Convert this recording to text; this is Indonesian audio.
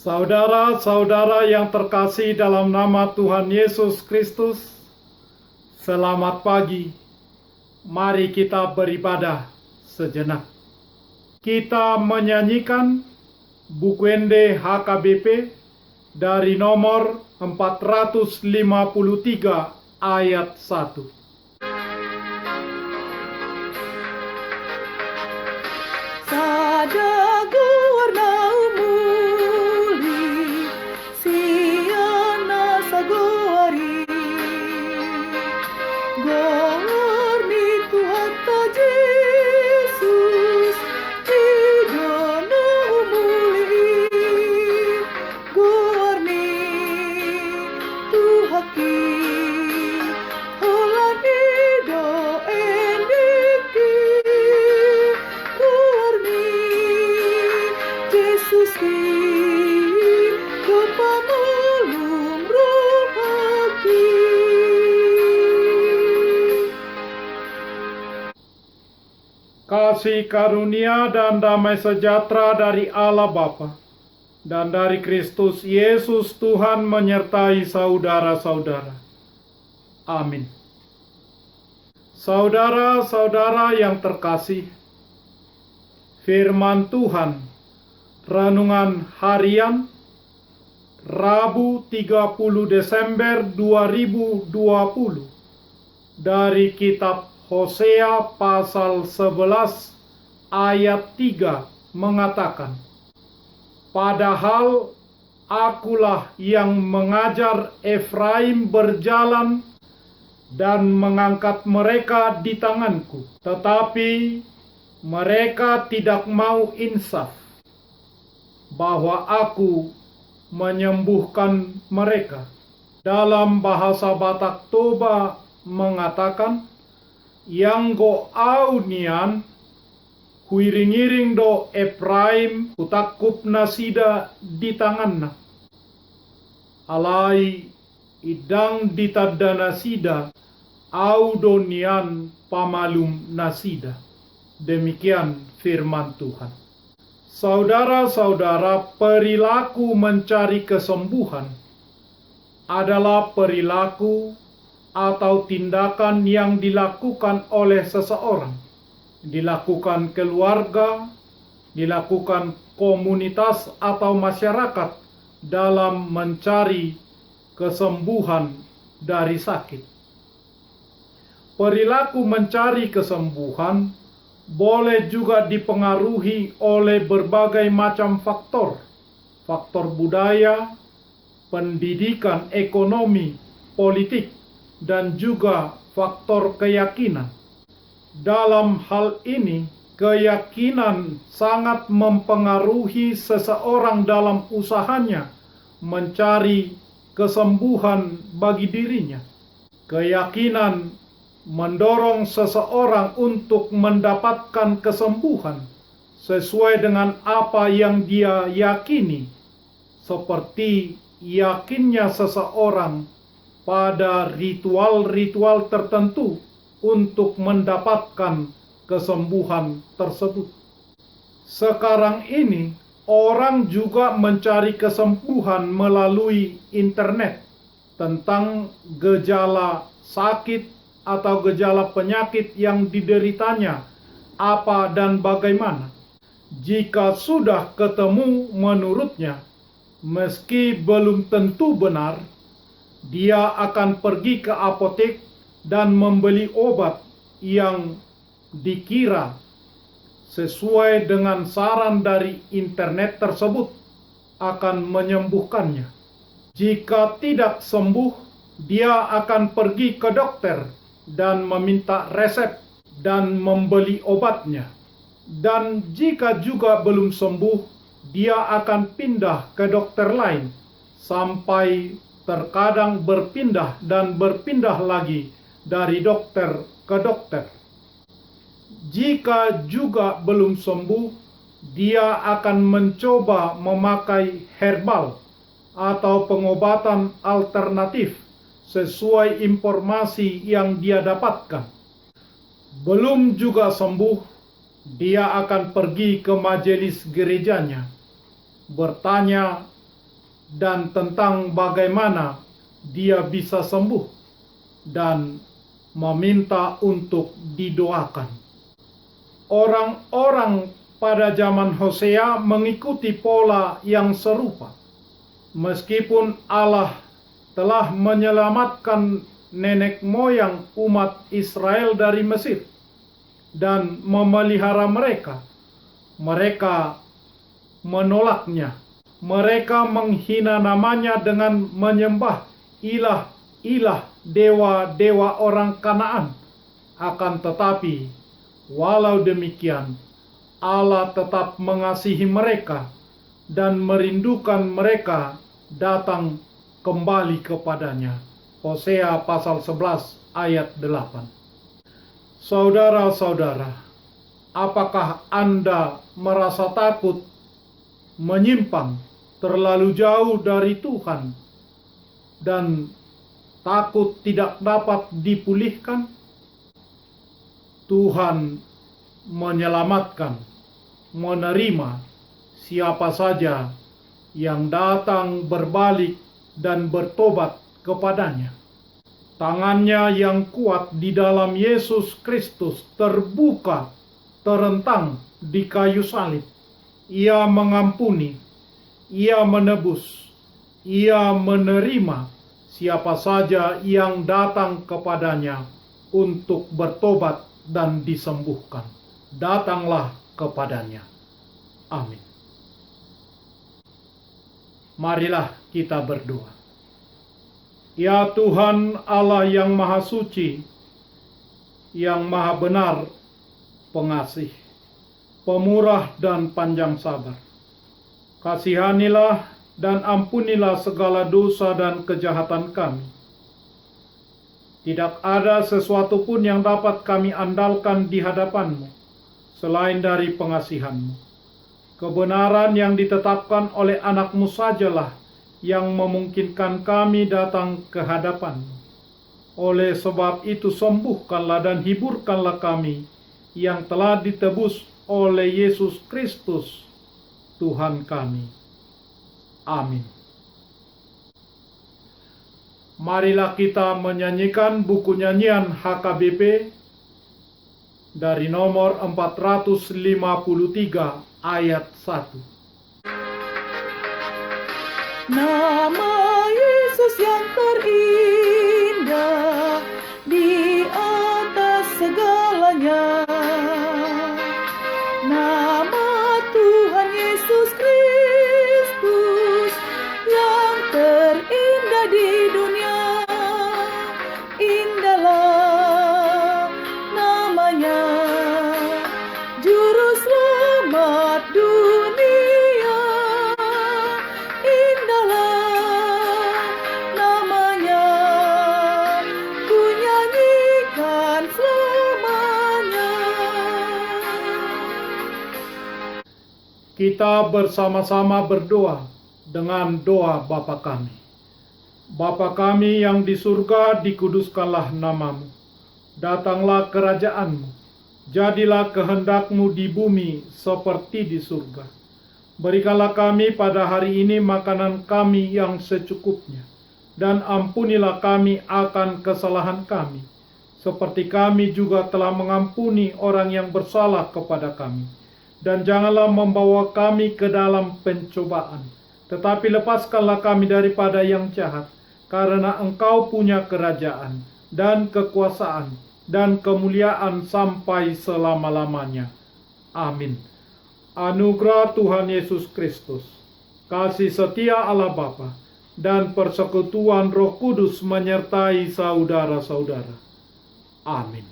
Saudara-saudara yang terkasih dalam nama Tuhan Yesus Kristus, selamat pagi. Mari kita beribadah sejenak. Kita menyanyikan Bukwende HKBP dari nomor 453 ayat 1. Kasih karunia dan damai sejahtera dari Allah Bapa dan dari Kristus Yesus Tuhan menyertai saudara-saudara. Amin. Saudara-saudara yang terkasih, firman Tuhan, renungan harian, Rabu 30 Desember 2020, dari kitab Hosea pasal 11 ayat 3 mengatakan, "Padahal akulah yang mengajar Efraim berjalan dan mengangkat mereka di tanganku, tetapi mereka tidak mau insaf, bahwa aku menyembuhkan mereka." Dalam bahasa Batak Toba mengatakan, "Yang go aunian huiring-iring do Efraim utakup nasida di tanganna, alai idang ditadda nasida audonian pamalum nasida." Demikian firman Tuhan. Saudara-saudara, perilaku mencari kesembuhan adalah perilaku atau tindakan yang dilakukan oleh seseorang, dilakukan keluarga, dilakukan komunitas atau masyarakat dalam mencari kesembuhan dari sakit. Perilaku mencari kesembuhan boleh juga dipengaruhi oleh berbagai macam faktor, faktor budaya, pendidikan, ekonomi, politik, dan juga faktor keyakinan. Dalam hal ini, keyakinan sangat mempengaruhi seseorang dalam usahanya mencari kesembuhan bagi dirinya. Keyakinan mendorong seseorang untuk mendapatkan kesembuhan sesuai dengan apa yang dia yakini, seperti yakinnya seseorang pada ritual-ritual tertentu untuk mendapatkan kesembuhan tersebut. Sekarang ini, orang juga mencari kesembuhan melalui internet tentang gejala sakit atau gejala penyakit yang dideritanya apa dan bagaimana. Jika sudah ketemu menurutnya, meski belum tentu benar, dia akan pergi ke apotek dan membeli obat yang dikira sesuai dengan saran dari internet tersebut akan menyembuhkannya. Jika tidak sembuh, dia akan pergi ke dokter dan meminta resep dan membeli obatnya. Dan jika juga belum sembuh, dia akan pindah ke dokter lain sampai terkadang berpindah dan berpindah lagi dari dokter ke dokter. Jika juga belum sembuh, dia akan mencoba memakai herbal atau pengobatan alternatif sesuai informasi yang dia dapatkan. Belum juga sembuh, dia akan pergi ke majelis gerejanya, bertanya dan tentang bagaimana dia bisa sembuh dan meminta untuk didoakan. Orang-orang pada zaman Hosea mengikuti pola yang serupa. Meskipun Allah telah menyelamatkan nenek moyang umat Israel dari Mesir dan memelihara mereka, mereka menolaknya. Mereka menghina namanya dengan menyembah ilah-ilah dewa-dewa orang Kanaan. Akan tetapi, walau demikian, Allah tetap mengasihi mereka dan merindukan mereka datang kembali kepadanya. Hosea pasal 11 ayat 8. Saudara-saudara, apakah Anda merasa takut menyimpang terlalu jauh dari Tuhan dan takut tidak dapat dipulihkan? Tuhan menyelamatkan, menerima siapa saja yang datang berbalik dan bertobat kepadanya. Tangannya yang kuat di dalam Yesus Kristus terbuka, terentang di kayu salib. Ia mengampuni, Ia menebus, Ia menerima siapa saja yang datang kepadanya untuk bertobat dan disembuhkan. Datanglah kepadanya. Amin. Marilah kita berdoa. Ya Tuhan Allah yang Maha Suci, yang Maha Benar, Pengasih, Pemurah dan Panjang Sabar, kasihanilah dan ampunilah segala dosa dan kejahatan kami. Tidak ada sesuatu pun yang dapat kami andalkan di hadapan-Mu selain dari pengasihan-Mu. Kebenaran yang ditetapkan oleh anak-Mu sajalah yang memungkinkan kami datang ke hadapan-Mu. Oleh sebab itu sembuhkanlah dan hiburkanlah kami yang telah ditebus oleh Yesus Kristus, Tuhan kami. Amin. Marilah kita menyanyikan buku nyanyian HKBP dari nomor 453 ayat 1. Nama Yesus yang terindah di atas segalanya. Nama Tuhan Yesus Kristus yang terindah di dunia. Indahlah namanya, Juru Selamat dunia. Indahlah namanya, ku nyanyikan selamanya. Kita bersama-sama berdoa dengan doa Bapa kami. Bapa kami yang di surga, dikuduskanlah nama-Mu. Datanglah kerajaan-Mu. Jadilah kehendak-Mu di bumi seperti di surga. Berikanlah kami pada hari ini makanan kami yang secukupnya. Dan ampunilah kami akan kesalahan kami, seperti kami juga telah mengampuni orang yang bersalah kepada kami. Dan janganlah membawa kami ke dalam pencobaan, tetapi lepaskanlah kami daripada yang jahat. Karena Engkau punya kerajaan, dan kekuasaan, dan kemuliaan sampai selama-lamanya. Amin. Anugerah Tuhan Yesus Kristus, kasih setia Allah Bapa, dan persekutuan Roh Kudus menyertai saudara-saudara. Amin.